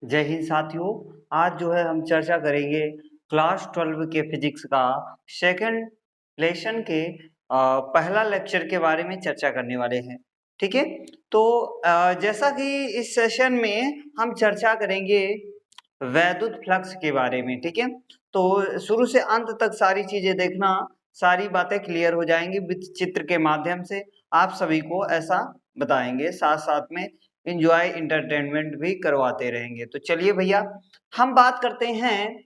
जय हिंद साथियों। आज जो है हम चर्चा करेंगे क्लास 12 के फिजिक्स का सेकंड लेसन के पहला लेक्चर के बारे में चर्चा करने वाले हैं। ठीक है, तो जैसा कि इस सेशन में हम चर्चा करेंगे वैद्युत फ्लक्स के बारे में। ठीक है, तो शुरू से अंत तक सारी चीजें देखना, सारी बातें क्लियर हो जाएंगी विद चित्र के माध्यम से। आप सभी को ऐसा बताएंगे, साथ साथ में इंजॉय इंटरटेनमेंट भी करवाते रहेंगे। तो चलिए भैया, हम बात करते हैं,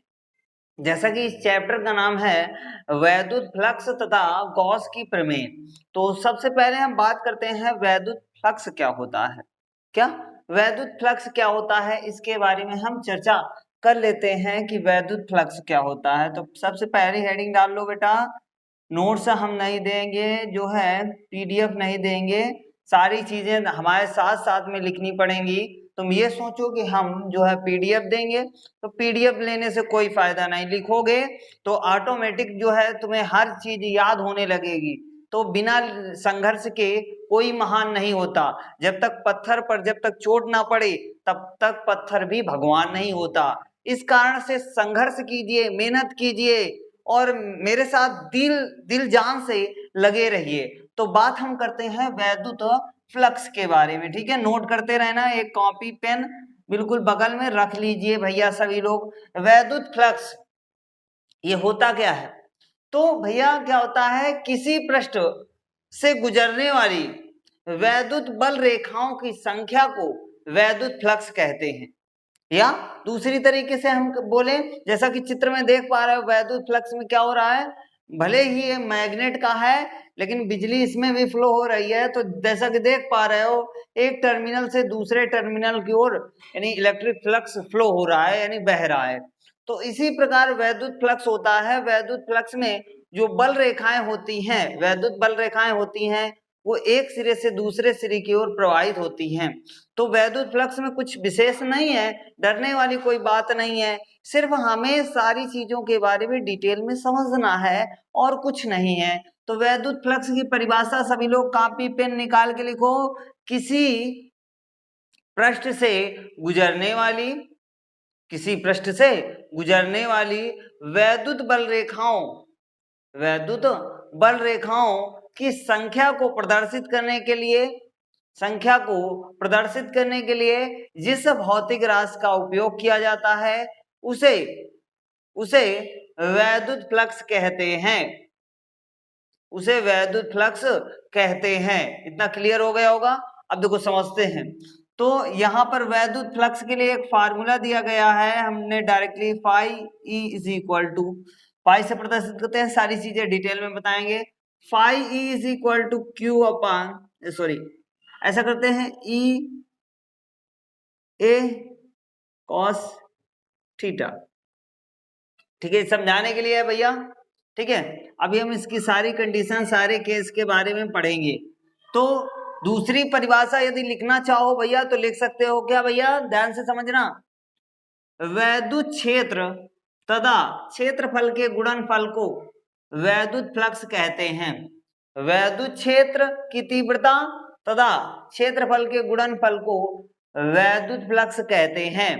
जैसा कि इस चैप्टर का नाम है वैद्युत फ्लक्स तथा गॉस की प्रमेय। तो सबसे पहले हम बात करते हैं वैद्युत फ्लक्स क्या होता है। क्या वैद्युत फ्लक्स क्या होता है, इसके बारे में हम चर्चा कर लेते हैं कि वैद्युत फ्लक्स क्या होता है। तो सबसे पहले हेडिंग डाल लो बेटा, नोट्स हम नहीं देंगे, जो है पीडीएफ नहीं देंगे, सारी चीजें हमारे साथ साथ में लिखनी पड़ेंगी। तुम ये सोचो कि हम जो है पीडीएफ देंगे, तो पीडीएफ लेने से कोई फायदा नहीं। लिखोगे तो ऑटोमेटिक जो है तुम्हें हर चीज याद होने लगेगी। तो बिना संघर्ष के कोई महान नहीं होता। जब तक पत्थर पर जब तक चोट ना पड़े तब तक पत्थर भी भगवान नहीं होता। इस कारण से संघर्ष कीजिए, मेहनत कीजिए और मेरे साथ दिल जान से लगे रहिए। तो बात हम करते हैं वैद्युत फ्लक्स के बारे में। ठीक है, नोट करते रहना, एक कॉपी पेन बिल्कुल बगल में रख लीजिए भैया सभी लोग। वैद्युत फ्लक्स ये होता क्या है? तो भैया क्या होता है, किसी पृष्ठ से गुजरने वाली वैद्युत बल रेखाओं की संख्या को वैद्युत फ्लक्स कहते हैं। या दूसरी तरीके से हम बोले, जैसा कि चित्र में देख पा रहे हो, वैद्युत फ्लक्स में क्या हो रहा है, भले ही ये मैग्नेट का है लेकिन बिजली इसमें भी फ्लो हो रही है। तो जैसा कि देख पा रहे हो, एक टर्मिनल से दूसरे टर्मिनल की ओर यानी इलेक्ट्रिक फ्लक्स फ्लो हो रहा है, यानी बह रहा है। तो इसी प्रकार वैद्युत फ्लक्स होता है। वैद्युत फ्लक्स में जो बल रेखाएं होती हैं, वैद्युत बल रेखाएं होती हैं, वो एक सिरे से दूसरे सिरे की ओर प्रवाहित होती हैं। तो वैद्युत फ्लक्स में कुछ विशेष नहीं है, डरने वाली कोई बात नहीं है, सिर्फ हमें सारी चीजों के बारे में डिटेल में समझना है और कुछ नहीं है। तो वैद्युत फ्लक्स की परिभाषा सभी लोग कॉपी पेन निकाल के लिखो। किसी पृष्ठ से गुजरने वाली, किसी पृष्ठ से गुजरने वाली वैद्युत बल रेखाओं, वैद्युत बल रेखाओं की संख्या को प्रदर्शित करने के लिए, संख्या को प्रदर्शित करने के लिए जिस भौतिक राशि का उपयोग किया जाता है उसे उसे वैद्युत फ्लक्स कहते हैं, उसे वैद्युत फ्लक्स कहते हैं। इतना क्लियर हो गया होगा। अब देखो समझते हैं। तो यहाँ पर वैद्युत फ्लक्स के लिए एक फार्मूला दिया गया है, हमने directly phi E is equal to, phi से प्रदर्शित करते हैं, सारी चीजें डिटेल में बताएंगे। Phi E is equal to Q upon, sorry ऐसा करते हैं, ई ए कॉस थीटा। ठीक है, समझाने के लिए है भैया। ठीक है, अभी हम इसकी सारी कंडीशन, सारे केस के बारे में पढ़ेंगे। तो दूसरी परिभाषा यदि लिखना चाहो भैया तो लिख सकते हो। क्या भैया, ध्यान से समझना, वैद्युत क्षेत्र तथा क्षेत्रफल के गुणनफल को वैद्युत फ्लक्स कहते हैं। वैद्युत क्षेत्र की तीव्रता तथा क्षेत्रफल के गुणनफल को वैद्युत फ्लक्स कहते हैं।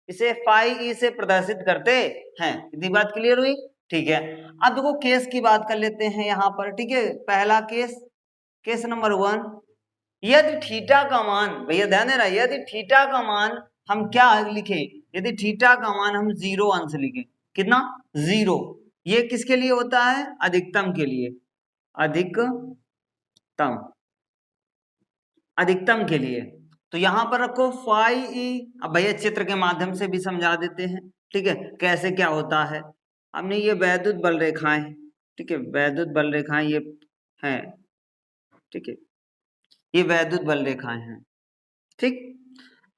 इसे फाई ई से प्रदर्शित करते हैं। इतनी बात क्लियर हुई? ठीक है, अब देखो केस की बात कर लेते हैं यहाँ पर। ठीक है, पहला केस, केस नंबर 1, यदि थीटा का मान, भैया ध्यान देना, यदि थीटा का मान हम क्या लिखें, यदि थीटा का मान हम 0 अंश लिखें, कितना, 0, ये किसके लिए होता है, अधिकतम के लिए, अधिकतम, अधिकतम के लिए। तो यहां पर रखो फाई ई। अब भैया चित्र के माध्यम से भी समझा देते हैं। ठीक है, कैसे क्या होता है। हमने ये वैद्युत बल रेखाएं, ठीक है, वैद्युत बल रेखाएं ये हैं, ठीक है, ये वैद्युत बल रेखाएं हैं। ठीक,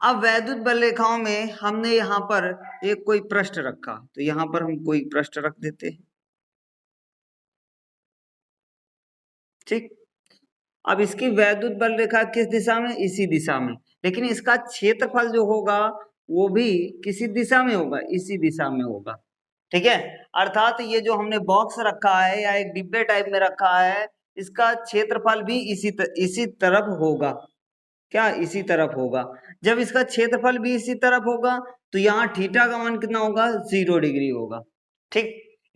अब वैद्युत बल रेखाओं में हमने यहाँ पर एक कोई पृष्ठ रखा, तो यहाँ पर हम कोई पृष्ठ रख देते हैं। ठीक, अब इसकी वैद्युत बल रेखा किस दिशा में, इसी दिशा में, लेकिन इसका क्षेत्रफल जो होगा वो भी किसी दिशा में होगा, इसी दिशा में होगा। ठीक है, अर्थात ये जो हमने बॉक्स रखा है या एक डिब्बे टाइप में रखा है, इसका क्षेत्रफल भी इसी तरफ होगा। क्या इसी तरफ होगा। जब इसका क्षेत्रफल भी इसी तरफ होगा तो यहाँ थीटा का मान कितना होगा, 0 डिग्री होगा। ठीक,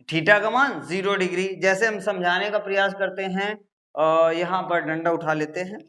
थीटा का मान 0 डिग्री। जैसे हम समझाने का प्रयास करते हैं, यहाँ पर डंडा उठा लेते हैं।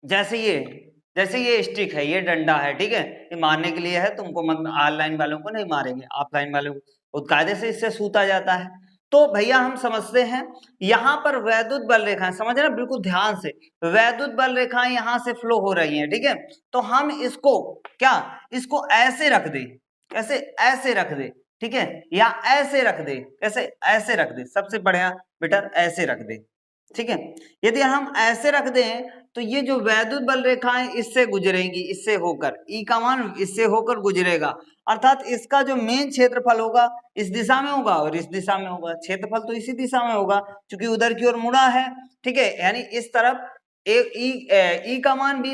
जैसे ये स्टिक है, ये डंडा है, ठीक है, ये मारने के लिए है तुमको, ऑनलाइन वालों को नहीं मारेंगे, ऑफलाइन वालों को कायदे से इससे सूता जाता है। तो भैया हम समझते हैं यहाँ पर वैद्युत बल रेखाएं, समझ रहे बिल्कुल ध्यान से, वैद्युत बल रेखाएं यहाँ से फ्लो हो रही हैं, ठीक है। तो हम इसको क्या, इसको ऐसे रख दे, कैसे, ऐसे रख दे, ठीक है, या ऐसे रख दे, कैसे, ऐसे रख दे, सबसे बढ़िया बेटर ऐसे रख दे, ठीक है। यदि हम ऐसे रख दें तो ये जो वैद्युत बल रेखाएं इससे गुजरेंगी, इससे होकर, ई का मान इससे होकर गुजरेगा, अर्थात इसका जो मेन क्षेत्रफल होगा इस दिशा में होगा और इस दिशा में होगा। क्षेत्रफल तो इसी दिशा में होगा क्योंकि उधर की ओर मुड़ा है, ठीक है, यानी इस तरफ ई का मान भी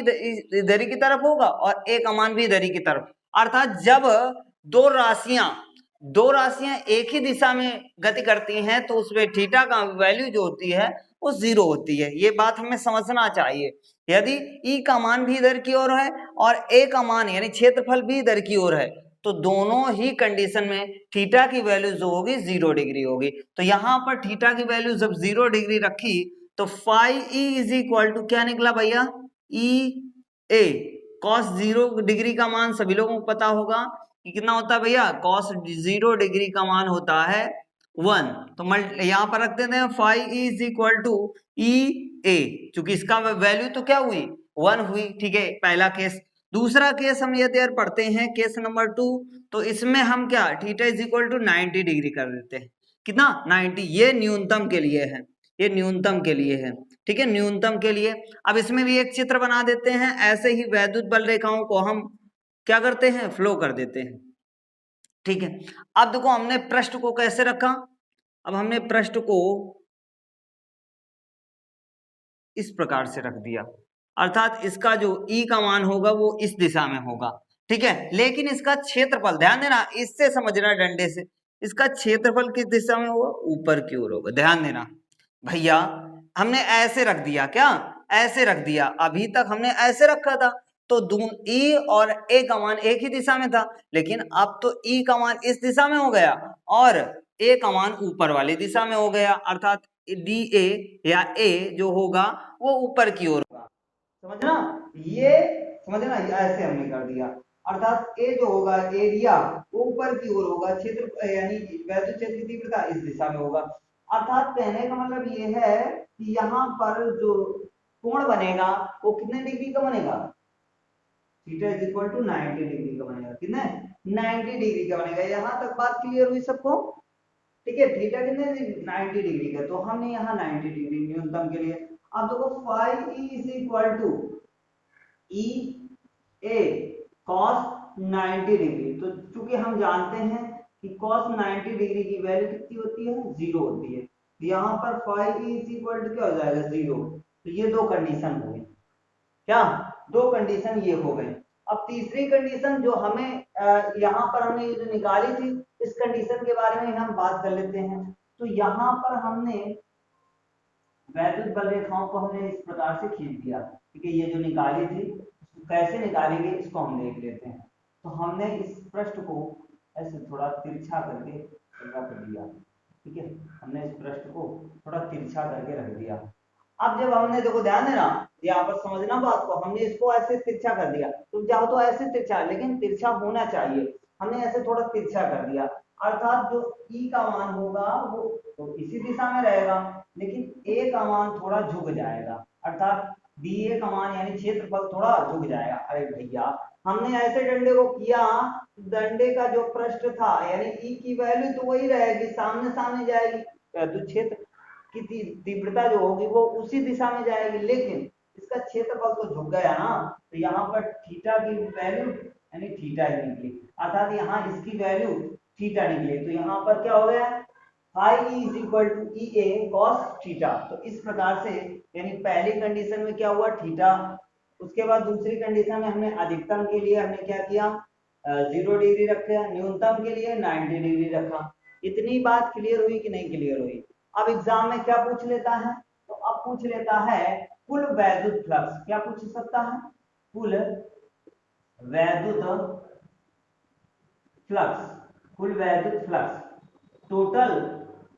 इधर की तरफ होगा और ए का मान भी इधर की तरफ। अर्थात जब दो राशियां एक ही दिशा में गति करती हैं तो उसमें थीटा का वैल्यू जो होती है वो 0 होती है। ये बात हमें समझना चाहिए। यदि ई का मान भी इधर की ओर है और ए का मान यानी क्षेत्रफल भी इधर की ओर है तो दोनों ही कंडीशन में थीटा की वैल्यू जो होगी 0 डिग्री होगी। तो यहाँ पर थीटा की वैल्यू जब 0 डिग्री रखी तो phi E is equal to क्या निकला भैया, ई ए कॉस 0 डिग्री का मान सभी लोगों को पता होगा कि कितना होता है भैया, कॉस 0 डिग्री का मान होता है 1। तो यहाँ पर रख देते हैं phi E is equal to E A, चूंकि इसका वैल्यू तो क्या हुई, 1 हुई, ठीक है, पहला केस। दूसरा केस हम यदि यार पढ़ते हैं केस नंबर 2, तो इसमें हम क्या theta is equal to 90 degree कर देते हैं, कितना 90, ये न्यूनतम के लिए है, ये न्यूनतम के लिए है, ठीक है, न्यूनतम के लिए। अब इसमें भी एक चित्र बना देते हैं, ऐसे ही वैद्युत बल रेखाओं को हम क्या करते हैं, फ्लो कर देते हैं, ठीक है। अब देखो हमने पृष्ठ को कैसे रखा, अब हमने पृष्ठ को इस प्रकार से रख दिया, अर्थात इसका जो ई का मान होगा वो इस दिशा में होगा, ठीक है, लेकिन इसका क्षेत्रफल ध्यान देना, इससे समझना डंडे से, इसका क्षेत्रफल किस दिशा में होगा, ऊपर की ओर होगा। ध्यान देना भैया, हमने ऐसे रख दिया, क्या ऐसे रख दिया, अभी तक हमने ऐसे रखा था तो ई और ए का मान एक ही दिशा में था, लेकिन अब तो ई का मान इस दिशा में हो गया और ए का मान ऊपर वाली दिशा में हो गया, अर्थात डी ए या ए जो होगा वो ऊपर की ओर होगा। समझना, ये समझना, ऐसे हमने कर दिया, अर्थात ए जो होगा एरिया वो ऊपर की ओर होगा, क्षेत्र यानी वैद्युत क्षेत्र की तीव्रता इस दिशा में होगा। अर्थात कहने का मतलब ये है कि यहाँ पर जो कोण बनेगा वो कितने डिग्री का बनेगा, theta is equal to 90 degree का बनेगा, कितने 90 डिग्री का बनेगा। यहाँ तक बात क्लियर हुई सबको, ठीक है, थीटा कितने 90 डिग्री का, तो हमने यहाँ 90 डिग्री न्यूनतम के लिए। अब देखो phi E is equal to E A cos 90 degree, तो चूंकि हम जानते हैं कि कॉस 90 डिग्री की वैल्यू कितनी होती है, 0 होती है, यहाँ पर phi E is equal to क्या हो जाएगा, 0। तो ये दो कंडीशन हो गई, क्या दो कंडीशन ये हो गई। अब तीसरी कंडीशन जो हमें यहाँ पर हमने ये जो निकाली थी, इस कंडीशन के बारे में हम बात कर लेते हैं। तो यहाँ पर हमने वैद्युत बल रेखाओं को हमने इस प्रकार से खींच दिया, ठीक है, ये जो निकाली थी कैसे निकालेंगे इसको हम देख लेते हैं। तो हमने इस पृष्ठ को ऐसे थोड़ा तिरछा करके रख दिया, ठीक है, हमने इस पृष्ठ को थोड़ा तिरछा करके रख दिया। अब जब हमने, देखो ध्यान देना, यहाँ पर समझना बात को, हमने इसको ऐसे तिरछा कर दिया, तुम चाहो तो ऐसे तिरछा, लेकिन तिरछा होना चाहिए, हमने ऐसे थोड़ा तिरछा कर दिया, अर्थात जो ई का मान होगा वो तो इसी दिशा में रहेगा, लेकिन ए का मान थोड़ा झुक जाएगा, अर्थात डी ए का मान यानी क्षेत्रफल थोड़ा झुक जाएगा। अरे भैया, हमने ऐसे डंडे को किया, डंडे का जो पृष्ठ था यानी ई की वैल्यू तो वही रहेगी, सामने सामने जाएगी, तो क्षेत्र की तीव्रता जो होगी वो उसी दिशा में जाएगी, लेकिन इसका क्षेत्रफल तो झुक गया ना, तो यहाँ पर थीटा की वैल्यू यानी थीटा ही निकली, अर्थात यहाँ इसकी वैल्यू थीटा निकली। तो यहाँ पर क्या हो गया, phi E is equal to E A cos theta. तो इस प्रकार से यानी पहली कंडीशन में क्या हुआ, थीटा, उसके बाद दूसरी कंडीशन में हमने अधिकतम के लिए हमने क्या किया, 0 डिग्री रखा, न्यूनतम के लिए 90 डिग्री रखा। इतनी बात क्लियर हुई कि नहीं क्लियर हुई। अब एग्जाम में क्या पूछ लेता है, तो अब पूछ लेता है कुल वैद्युत फ्लक्स क्या पूछ सकता है, कुल वैद्युत फ्लक्स, कुल वैद्युत फ्लक्स, टोटल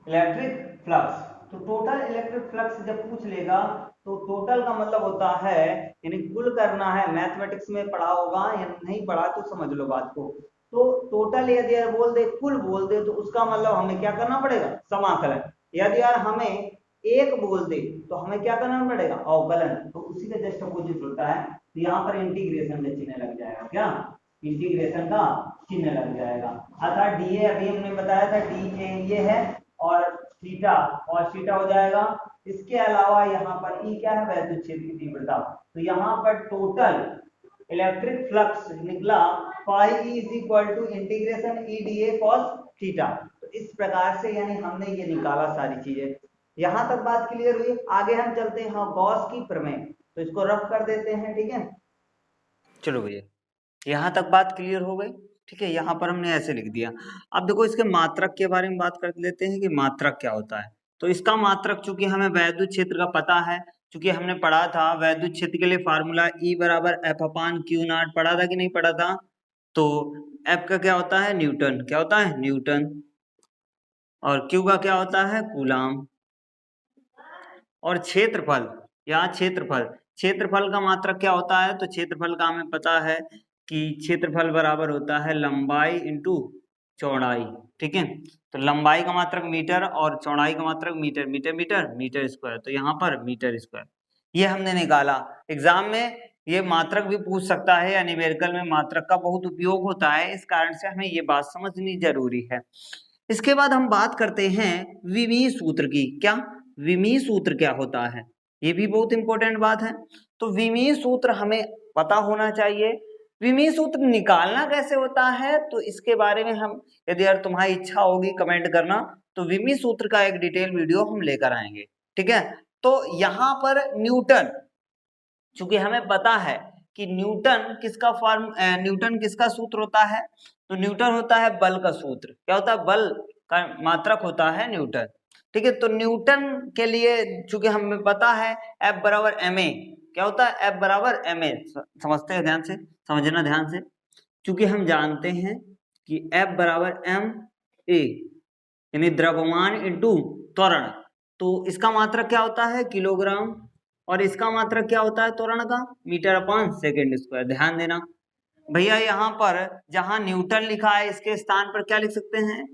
इलेक्ट्रिक फ्लक्स। तो टोटल इलेक्ट्रिक फ्लक्स जब पूछ लेगा तो टोटल का मतलब होता है यानी कुल करना है, मैथमेटिक्स में पढ़ा होगा या नहीं पढ़ा तो समझ लो बात को। तो टोटल यदि यार बोल दे, कुल बोल दे, तो उसका मतलब हमें क्या करना पड़ेगा, समाकलन। यदि यार हमें एक बोल दे तो हमें क्या करना पड़ेगा, अवकलन। तो उसी का जस्ट अपोजिट होता है, तो यहाँ पर इंटीग्रेशन का चिन्ह लग जाएगा, क्या इंटीग्रेशन का चिन्ह लग जाएगा। अर्थात डी ए अभी हमने बताया था, डी ए ये है और थीटा और थीटा हो जाएगा। इसके अलावा यहाँ पर ई क्या है, वैद्युत क्षेत्र की तीव्रता। तो यहाँ पर टोटल इलेक्ट्रिक फ्लक्स निकला phi E is equal to integration E d A cos theta. तो इस प्रकार से यानी हमने ये निकाला सारी चीजें। यहां तक बात क्लियर हुई। आगे हम चलते हैं गॉस की प्रमेय, तो इसको रफ कर देते हैं, ठीक है। चलो भैया यहाँ तक बात क्लियर हो गई, ठीक है। यहाँ पर हमने ऐसे लिख दिया। अब देखो इसके मात्रक के बारे में बात कर लेते हैं कि मात्रक क्या होता है। तो इसका मात्रक चूंकि हमें वैद्युत क्षेत्र का पता है, चूंकि हमने पढ़ा था वैद्युत क्षेत्र के लिए फार्मूला E बराबर एफ अपान क्यू नॉट, पढ़ा था कि नहीं पढ़ा था। तो एफ का क्या होता है, न्यूटन, क्या होता है न्यूटन, और क्यू का क्या होता है कूलाम, और क्षेत्रफल, यहाँ क्षेत्रफल, क्षेत्रफल का मात्रक क्या होता है, तो क्षेत्रफल का हमें पता है कि क्षेत्रफल बराबर होता है लंबाई इंटू चौड़ाई, ठीक है। तो लंबाई का मात्रक मीटर और चौड़ाई का मात्रक metre, metre metre metre square, तो यहाँ पर मीटर स्क्वायर ये हमने निकाला। एग्जाम में ये मात्रक भी पूछ सकता है या न्यूमेरिकल में मात्रक का बहुत उपयोग होता है, इस कारण से हमें ये बात समझनी जरूरी है। इसके बाद हम बात करते हैं विमीय सूत्र की। क्या विमीय सूत्र क्या होता है, ये भी बहुत इंपॉर्टेंट बात है। तो विमीय सूत्र हमें पता होना चाहिए। विमीय सूत्र निकालना कैसे होता है, तो इसके बारे में हम, यदि यार तुम्हारी इच्छा होगी कमेंट करना, तो विमीय सूत्र का एक डिटेल वीडियो हम लेकर आएंगे, ठीक है। तो यहाँ पर न्यूटन, चूंकि हमें पता है कि न्यूटन किसका सूत्र होता है, तो न्यूटन होता है बल का सूत्र। क्या होता है, बल का मात्रक होता है न्यूटन, ठीक है। तो न्यूटन के लिए चूंकि हमें पता है F बराबर ma, क्या होता है F बराबर ma, समझते हैं ध्यान से, समझना ध्यान से। चूंकि हम जानते हैं कि F बराबर ma यानी द्रव्यमान इंटू त्वरण, तो इसका मात्रक क्या होता है किलोग्राम, और इसका मात्रक क्या होता है त्वरण का, मीटर अपान सेकेंड स्क्वायर। ध्यान देना भैया, यहाँ पर जहां न्यूटन लिखा है इसके स्थान पर क्या लिख सकते हैं,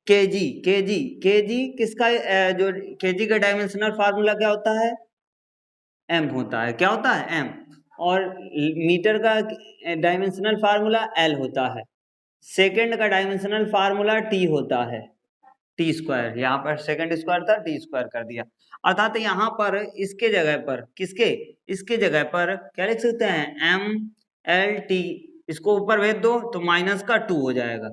केजी। केजी केजी किसका, जो केजी का डायमेंशनल फार्मूला क्या होता है, एम होता है, क्या होता है एम, और मीटर का डायमेंशनल फार्मूला एल होता है, सेकेंड का डायमेंशनल फार्मूला टी होता है, टी स्क्वायर। यहाँ पर सेकंड स्क्वायर था, टी स्क्वायर कर दिया। अर्थात यहाँ पर इसके जगह पर, किसके, इसके जगह पर क्या लिख सकते हैं एम एल टी, इसको ऊपर भेज दो तो माइनस का 2 हो जाएगा,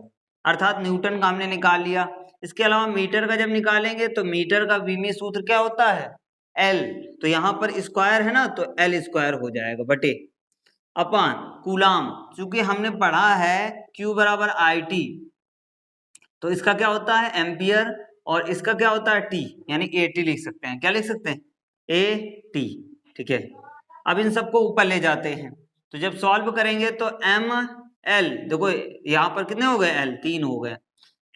अर्थात न्यूटन का हमने निकाल लिया। इसके अलावा मीटर का जब निकालेंगे तो मीटर का विमीय सूत्र क्या होता है एल, तो यहाँ पर स्क्वायर है ना, तो एल स्क्वायर हो जाएगा बटे अपान कूलाम। चूंकि हमने पढ़ा है Q बराबर आई टी, तो इसका क्या होता है एम्पियर, और इसका क्या होता है टी, यानी AT लिख सकते हैं, क्या लिख सकते हैं AT, ठीक है। अब इन सबको ऊपर ले जाते हैं, तो जब सॉल्व करेंगे तो एम एल, देखो यहाँ पर कितने हो गए एल, 3 हो गए,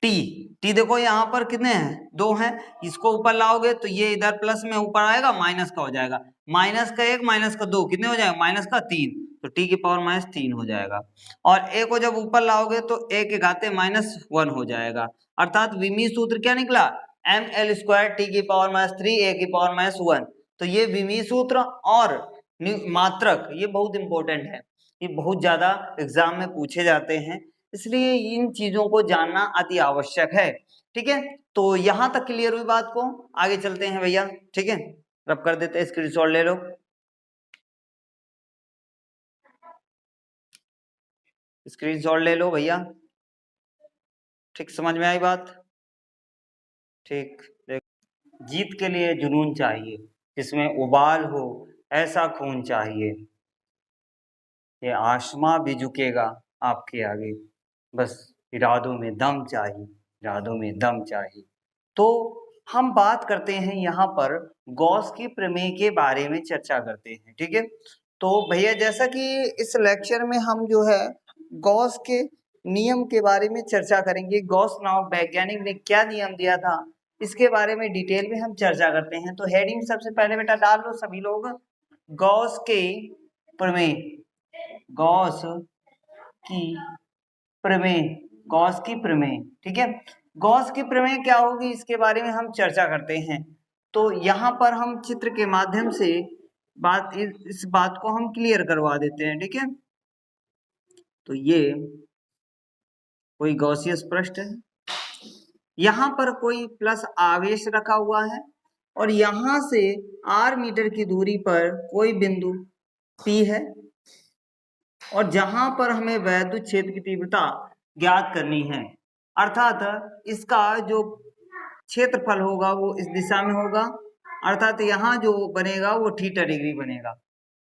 टी, टी देखो यहाँ पर कितने हैं 2 हैं, इसको ऊपर लाओगे तो ये इधर प्लस में ऊपर आएगा, माइनस का हो जाएगा, माइनस का 1 माइनस का 2 कितने हो जाएगा, माइनस का 3, तो टी की पावर -3 हो जाएगा। और ए को जब ऊपर लाओगे तो ए के घाते -1 हो जाएगा, अर्थात विमीय सूत्र क्या निकला एम एल स्क्वायर टी की पावर -3 ए की पावर -1। तो ये विमीय सूत्र और मात्रक ये बहुत इंपॉर्टेंट है, ये बहुत ज्यादा एग्जाम में पूछे जाते हैं, इसलिए इन चीजों को जानना अति आवश्यक है, ठीक है। तो यहां तक क्लियर हुई बात को, आगे चलते हैं भैया, ठीक है। रब कर देते हैं, स्क्रीनशॉट ले लो, स्क्रीनशॉट ले लो भैया, ठीक, समझ में आई बात, ठीक। देख, जीत के लिए जुनून चाहिए, जिसमें उबाल हो ऐसा खून चाहिए, ये आसमां भी झुकेगा आपके आगे, बस इरादों में दम चाहिए, इरादों में दम चाहिए। तो हम बात करते हैं यहाँ पर गॉस की प्रमेय के बारे में चर्चा करते हैं। ठीक है, तो भैया जैसा कि इस लेक्चर में हम जो है गॉस के नियम के बारे में चर्चा करेंगे। गॉस नामक वैज्ञानिक ने क्या नियम दिया था इसके बारे में डिटेल में हम चर्चा करते हैं। तो हेडिंग सबसे पहले बेटा डाल लो सभी लोग, गॉस के प्रमेय, गॉस की प्रमेय, गॉस की प्रमेय। ठीक है, गॉस की प्रमेय क्या होगी इसके बारे में हम चर्चा करते हैं। तो यहाँ पर हम चित्र के माध्यम से इस बात को हम क्लियर करवा देते हैं। ठीक है, तो ये कोई गॉसियस पृष्ठ है, यहाँ पर कोई प्लस आवेश रखा हुआ है और यहाँ से r मीटर की दूरी पर कोई बिंदु P है और जहां पर हमें वैद्युत क्षेत्र की तीव्रता ज्ञात करनी है, अर्थात इसका जो क्षेत्रफल होगा वो इस दिशा में होगा, अर्थात यहाँ जो बनेगा वो थीटा डिग्री बनेगा।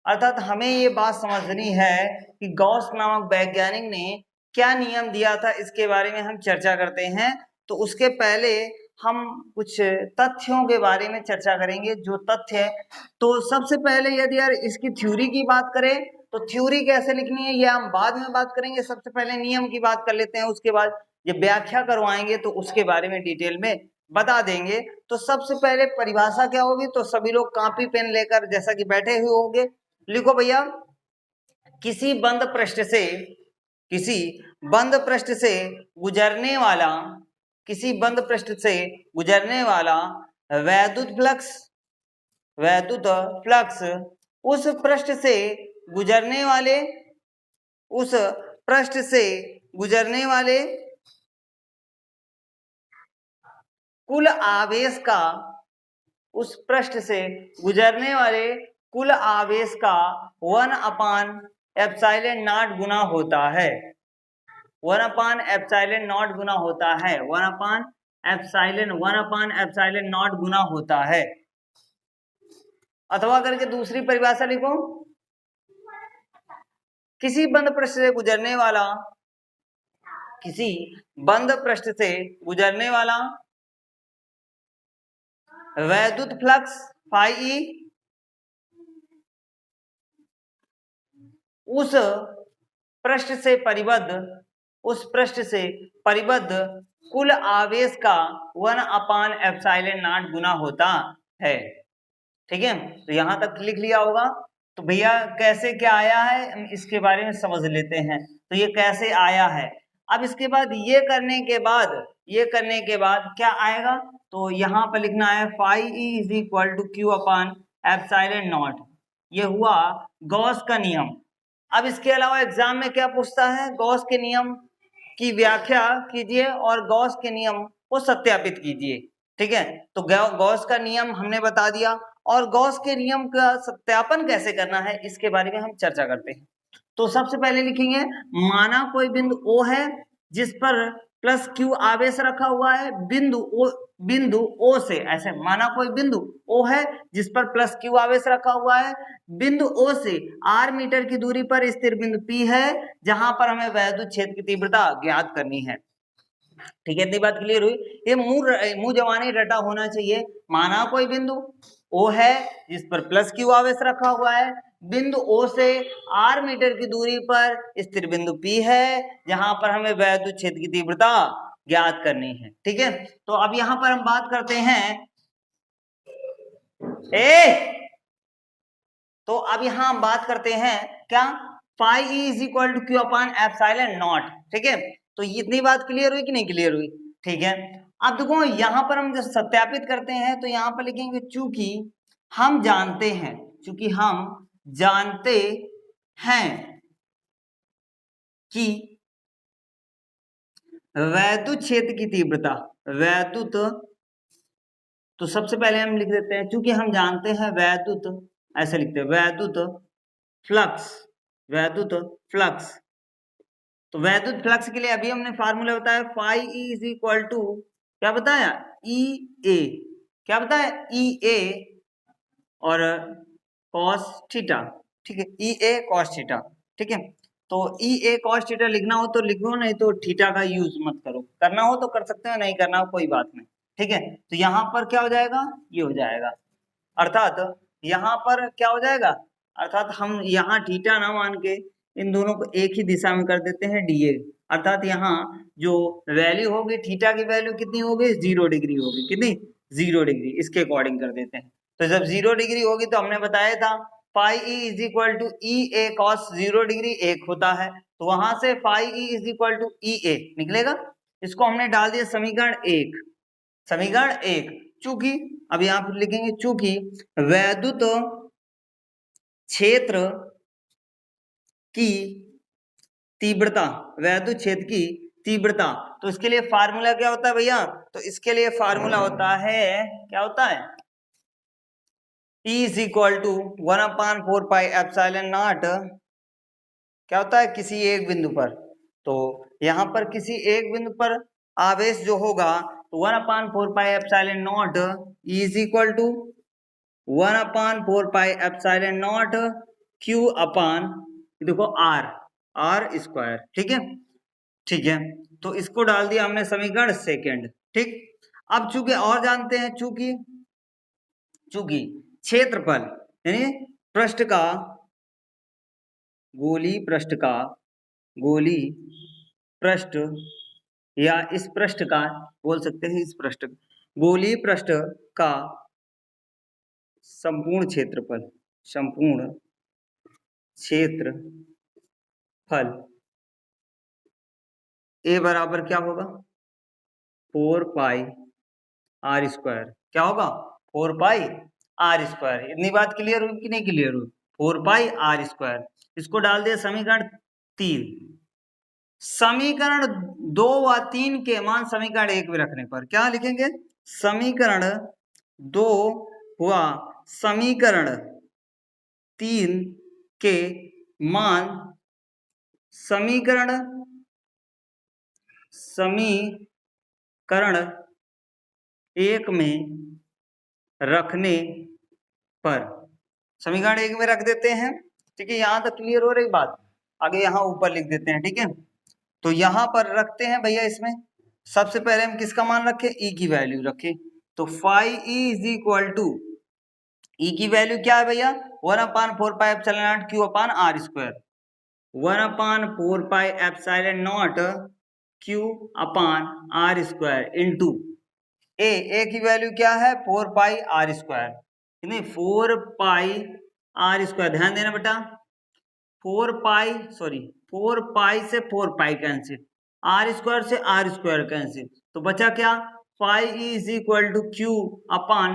अर्थात हमें ये बात समझनी है कि गॉस नामक वैज्ञानिक ने क्या नियम दिया था इसके बारे में हम चर्चा करते हैं। तो उसके पहले हम कुछ तथ्यों के बारे में चर्चा करेंगे। जो तथ्य है, तो सबसे पहले यदि यार इसकी थ्योरी की बात करें तो थ्योरी कैसे लिखनी है ये हम बाद में बात करेंगे। सबसे पहले नियम की बात कर लेते हैं, उसके बाद जब व्याख्या करवाएंगे तो उसके बारे में डिटेल में बता देंगे। तो सबसे पहले परिभाषा क्या होगी, तो सभी लोग कॉपी पेन लेकर जैसा कि बैठे हुए होंगे लिखो भैया, किसी बंद पृष्ठ से, किसी बंद पृष्ठ से गुजरने वाला, किसी बंद पृष्ठ से गुजरने वाला वैद्युत फ्लक्स, वैद्युत फ्लक्स उस पृष्ठ से गुजरने वाले, उस पृष्ठ से गुजरने वाले कुल आवेश का, उस पृष्ठ से गुजरने वाले कुल आवेश का 1/ε0 गुना होता है, 1/ε0 गुना होता है, 1/ε0 गुना होता है। अथवा करके दूसरी परिभाषा लिखो, किसी बंद पृष्ठ से गुजरने वाला, किसी बंद पृष्ठ से गुजरने वाला वैद्युत फ्लक्स फाई ई उस पृष्ठ से परिबद्ध, उस पृष्ठ से परिबद्ध कुल आवेश का 1/ε0 गुना होता है। ठीक है, तो यहां तक लिख लिया होगा। तो भैया कैसे क्या आया है इसके बारे में समझ लेते हैं। तो ये कैसे आया है, अब इसके बाद ये करने के बाद, ये करने के बाद क्या आएगा, तो यहाँ पर लिखना है phi E is equal to Q/ε0। ये हुआ गॉस का नियम। अब इसके अलावा एग्जाम में क्या पूछता है, गॉस के नियम की व्याख्या कीजिए और गॉस के नियम को सत्यापित कीजिए। ठीक है, तो गॉस का नियम हमने बता दिया और गॉस के नियम का सत्यापन कैसे करना है इसके बारे में हम चर्चा करते हैं। तो सबसे पहले लिखेंगे, माना कोई बिंदु O है जिस पर प्लस Q आवेश रखा हुआ है, बिंदु O से, ऐसे माना कोई बिंदु O है जिस पर प्लस Q आवेश रखा हुआ है, बिंदु O से r मीटर की दूरी पर स्थिर बिंदु P है जहां पर हमें वैद्युत क्षेत्र की तीव्रता ज्ञात करनी है। ठीक है, इतनी बात क्लियर हुई। ये मुंह जवानी रटा होना चाहिए। माना कोई बिंदु O है जिस पर प्लस Q आवेश रखा हुआ है, बिंदु O से r मीटर की दूरी पर स्थिर बिंदु P है जहां पर हमें वैद्युत क्षेत्र की तीव्रता ज्ञात करनी है। ठीक है, तो अब यहां पर हम बात करते हैं तो अब यहां हम बात करते हैं क्या, phi E is equal to Q/ε0। ठीक है, तो इतनी बात क्लियर हुई कि नहीं क्लियर हुई। ठीक है, अब देखो यहां पर हम जब सत्यापित करते हैं तो यहां पर लिखेंगे चूंकि हम जानते हैं, चूंकि हम जानते हैं कि वैद्युत क्षेत्र की तीव्रता, वैद्युत, तो सबसे पहले हम लिख देते हैं चूंकि हम जानते हैं वैद्युत, ऐसे लिखते हैं वैद्युत फ्लक्स, वैद्युत फ्लक्स। तो वैद्युत फ्लक्स के लिए अभी हमने फार्मूला बताया phi E is equal to, क्या बताया, ई ए, क्या बताया, ई ए और कॉस थीटा। ठीक है, ई ए कॉस थीटा। ठीक है, तो ई ए कॉस थीटा लिखना हो तो लिखो, नहीं तो थीटा का यूज मत करो, करना हो तो कर सकते हो, नहीं करना हो कोई बात नहीं। ठीक है, तो यहां पर क्या हो जाएगा, ये हो जाएगा अर्थात यहाँ पर क्या हो जाएगा, अर्थात हम यहाँ थीटा ना मान के इन दोनों को एक ही दिशा में कर देते हैं डीए, अर्थात यहाँ जो वैल्यू होगी थीटा की वैल्यू कितनी होगी 0 डिग्री होगी, कितनी 0 डिग्री, इसके अकॉर्डिंग कर देते हैं। तो जब 0 डिग्री होगी तो हमने बताया था phi E is equal to E A cos 0 degree 1 होता है, तो वहां से phi E is equal to E A निकलेगा। इसको हमने डाल दिया समीकरण 1, समीकरण 1। चूंकि अब यहाँ पर लिखेंगे चूंकि वैद्युत क्षेत्र की तीव्रता, वैद्युत क्षेत्र की तीव्रता, तो इसके लिए फार्मूला क्या होता है भैया, तो इसके लिए फार्मूला होता है, क्या होता है, E is equal to 1/4 pi epsilon naught, क्या होता है, किसी एक बिंदु पर, तो यहाँ पर किसी एक बिंदु पर आवेश जो होगा तो 1/4 pi epsilon naught E is equal to 1/4 pi epsilon naught Q upon, देखो R स्क्वायर, ठीक है, ठीक है। तो इसको डाल दिया हमने समीकरण सेकंड, ठीक। अब चूंकि और जानते हैं, चूंकि क्षेत्रफल यानी पृष्ठ का, गोलीय पृष्ठ या इस पृष्ठ का बोल सकते हैं, इस पृष्ठ, गोलीय पृष्ठ का संपूर्ण क्षेत्रफल ए बराबर क्या होगा 4 पाई आर स्क्वायर, क्या होगा 4 पाई आर स्क्वायर। इतनी बात क्लियर हुई कि नहीं क्लियर हुई, 4 पाई आर स्क्वायर। इसको डाल दिया समीकरण 3। समीकरण 2 व 3 के मान समीकरण 1 में रखने पर क्या लिखेंगे, समीकरण 2 व समीकरण 3 के मान समीकरण 1 में रखने पर, समीकरण 1 में रख देते हैं, ठीक है। यहां तक क्लियर हो रही बात, आगे यहां ऊपर लिख देते हैं, ठीक है। तो यहां पर रखते हैं भैया, इसमें सबसे पहले हम किसका मान रखें, ई की वैल्यू रखें, तो phi E is equal to, E की वैल्यू क्या है भैया 1/4 pi epsilon naught Q upon R square, 1/4 pi epsilon naught Q upon R square into A की वैल्यू क्या है 4 पाई आर स्क्वायर, नहीं 4 पाई आर स्क्वायर, ध्यान देना बेटा, 4 पाई से 4 पाई कैंसिल, आर स्क्वायर से आर स्क्वायर कैंसिल, तो बचा क्या phi E is equal to Q upon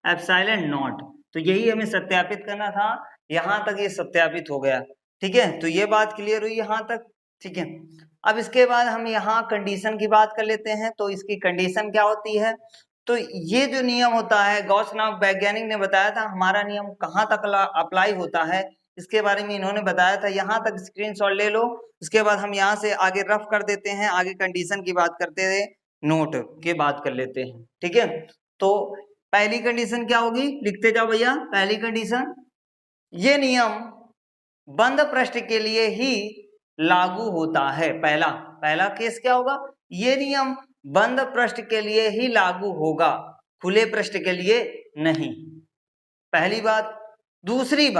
epsilon naught. तो यही हमें सत्यापित करना था, यहां तक ये सत्यापित हो गया, ठीक है। तो ये बात क्लियर हुई यहां तक, ठीक है। अब इसके बाद हम यहाँ कंडीशन की बात कर लेते हैं। तो इसकी कंडीशन क्या होती है, तो ये जो नियम होता है, गॉस नामक वैज्ञानिक ने बताया था, हमारा नियम कहाँ तक अप्लाई होता है इसके बारे में इन्होंने बताया था। यहाँ तक स्क्रीनशॉट ले लो, इसके बाद हम यहाँ से आगे रफ कर देते हैं, आगे कंडीशन की बात करते हुए नोट की बात कर लेते हैं, ठीक है। तो पहली कंडीशन क्या होगी, लिखते जाओ भैया। पहली कंडीशन, ये नियम बंद पृष्ठ के लिए ही लागू होता है। पहला केस क्या होगा, ये नियम बंद पृष्ठ के लिए ही लागू होगा, खुले पृष्ठ के लिए नहीं, पहली बात। दूसरी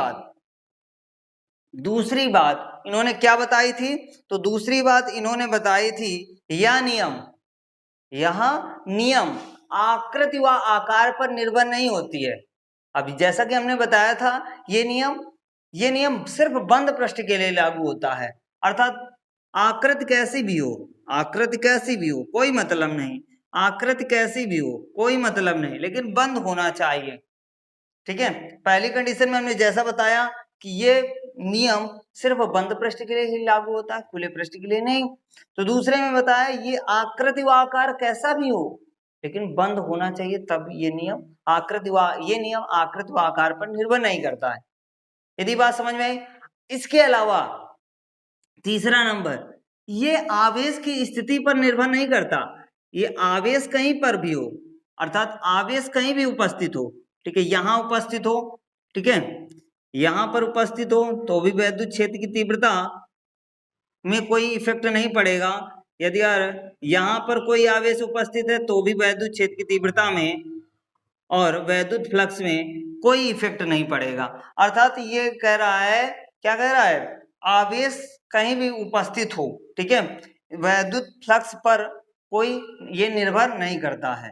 बात इन्होंने क्या बताई थी, तो दूसरी बात इन्होंने बताई थी, यह नियम आकृति व आकार पर निर्भर नहीं होती है। अब जैसा कि हमने बताया था, ये नियम सिर्फ बंद पृष्ठ के लिए लागू होता है, अर्थात आकृति कैसी भी हो कोई मतलब नहीं, आकृति कैसी भी हो कोई मतलब नहीं, लेकिन बंद होना चाहिए, ठीक है। पहली कंडीशन में हमने जैसा बताया कि ये नियम सिर्फ बंद पृष्ठ के लिए ही लागू होता है, खुले पृष्ठ के लिए नहीं। तो दूसरे में बताया ये आकृति व आकार कैसा भी हो लेकिन बंद होना चाहिए, तब ये नियम आकृति व आकार पर निर्भर नहीं करता है। यदि बात समझ में आई। इसके अलावा तीसरा नंबर, ये आवेश की स्थिति पर निर्भर नहीं करता, ये आवेश कहीं पर भी हो, अर्थात आवेश कहीं भी उपस्थित हो, ठीक है, यहाँ उपस्थित हो, ठीक है, यहाँ पर उपस्थित हो तो भी वैद्युत क्षेत्र की तीव्रता में कोई इफेक्ट नहीं पड़ेगा। यदि यार यहाँ पर कोई आवेश उपस्थित है तो भी वैद्युत क्षेत्र की तीव्रता में और वैद्युत फ्लक्स में कोई इफेक्ट नहीं पड़ेगा। अर्थात ये कह रहा है, क्या कह रहा है, आवेश कहीं भी उपस्थित हो, ठीक है, वैद्युत फ्लक्स पर कोई ये निर्भर नहीं करता है,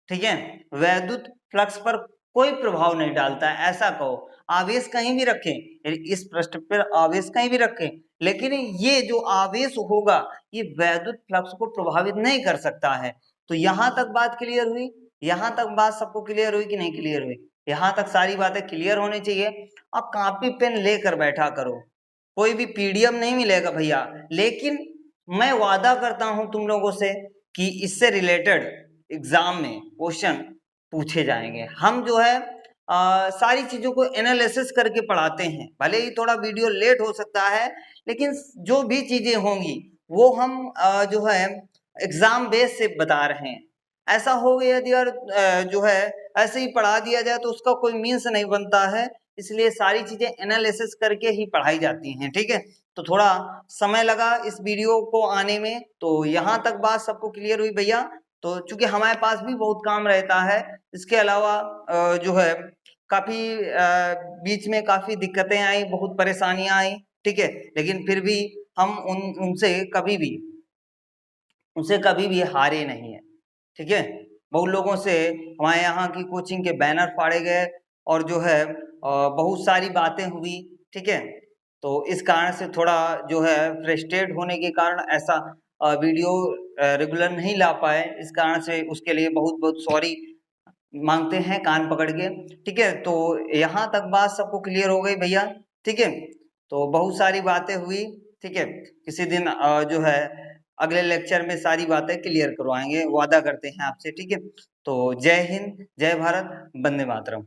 ठीक है, वैद्युत फ्लक्स पर कोई प्रभाव नहीं डालता है, ऐसा कहो। आवेश कहीं भी रखें, इस पृष्ठ पर आवेश कहीं भी रखें, लेकिन ये जो आवेश होगा ये वैद्युत फ्लक्स को प्रभावित नहीं कर सकता है। तो यहां तक बात क्लियर हुई? यहां तक बात सबको क्लियर हुई कि नहीं क्लियर हुई? यहां तक सारी बातें क्लियर होनी चाहिए। अब कॉपी पेन लेकर बैठा करो, कोई भी पीडीएफ नहीं मिलेगा भैया, लेकिन मैं वादा करता हूं तुम लोगों से कि इससे रिलेटेड एग्जाम में क्वेश्चन पूछे जाएंगे। हम जो है सारी चीजों को एनालिसिस करके पढ़ाते हैं, भले ही थोड़ा वीडियो लेट हो सकता है, लेकिन जो भी चीजें होंगी वो हम जो है एग्जाम बेस से बता रहे हैं। ऐसा हो गया यदि यार जो है ऐसे ही पढ़ा दिया जाए तो उसका कोई मीन्स नहीं बनता है, इसलिए सारी चीजें एनालिसिस करके ही पढ़ाई जाती हैं, ठीक है। तो थोड़ा समय लगा इस वीडियो को आने में, तो यहाँ तक बात सबको क्लियर हुई भैया? तो चूंकि हमारे पास भी बहुत काम रहता है, इसके अलावा जो है काफी बीच में काफी दिक्कतें आई, बहुत परेशानियां आई, ठीक है, लेकिन फिर भी हम उनसे कभी भी हारे नहीं है, ठीक है। बहुत लोगों से हमारे यहाँ की कोचिंग के बैनर फाड़े गए और जो है बहुत सारी बातें हुई, ठीक है। तो इस कारण से थोड़ा जो है फ्रस्ट्रेट होने के कारण ऐसा वीडियो रेगुलर नहीं ला पाए, इस कारण से उसके लिए बहुत बहुत सॉरी मांगते हैं कान पकड़ के, ठीक है। तो यहाँ तक बात सबको क्लियर हो गई भैया, ठीक है। तो बहुत सारी बातें हुई, ठीक है, किसी दिन जो है अगले लेक्चर में सारी बातें क्लियर करवाएंगे, वादा करते हैं आपसे, ठीक है। तो जय हिंद, जय भारत, वंदे मातरम।